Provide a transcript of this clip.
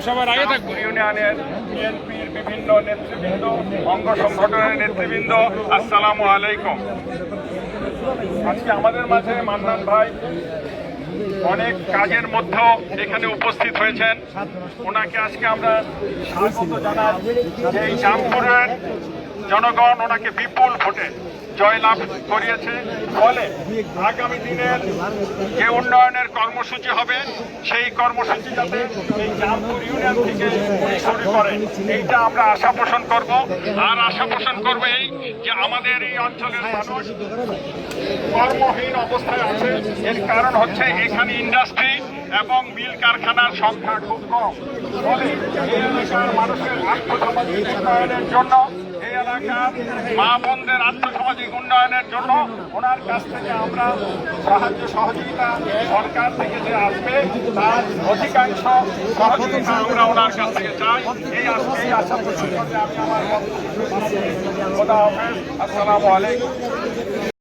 সবার আগে থাকবো ইউনিয়নের বিএনপির বিভিন্ন নেতৃবৃন্দ, অঙ্গ সংগঠনের নেতৃবৃন্দ, আসসালামু আলাইকুম। আজকে আমাদের মাঝে মান্নান ভাই অনেক কাজের মধ্যেও এখানে উপস্থিত হয়েছেন। ওনাকে আজকে আমরা স্বাগত জানাই। এই জামপুরের জনগণ ওনাকে বিপুল ভোটে জয়লাভ করিয়েছে। ফলে আগামী দিনের যে উন্নয়নের কর্মসূচি হবে সেই কর্মসূচি যাতে এই জামপুর ইউনিয়ন থেকে শুরু করে, এইটা আমরা আশা পোষণ করব। আর আশা পোষণ করবো এই যে আমাদের এই অঞ্চলের মানুষ কর্মহীন অবস্থায় আছে। এর কারণ হচ্ছে এখানে ইন্ডাস্ট্রি এবং মিল কারখানার সংখ্যা খুব কম। ফলে এই এলাকার মানুষের আর্থসামাজিক উন্নয়নের জন্য, এই এলাকার মা বোনদের আর্থসামাজিক উন্নয়নের জন্য ওনার কাছ থেকে আমরা সাহায্য সহযোগিতা সরকার থেকে যে আসবে তার অধিকাংশ সহযোগিতা আমরা ওনার কাছ থেকে চাই। এই আশা পোষণ করে আমি আমার খোদা হাফেজ, আসসালামু আলাইকুম।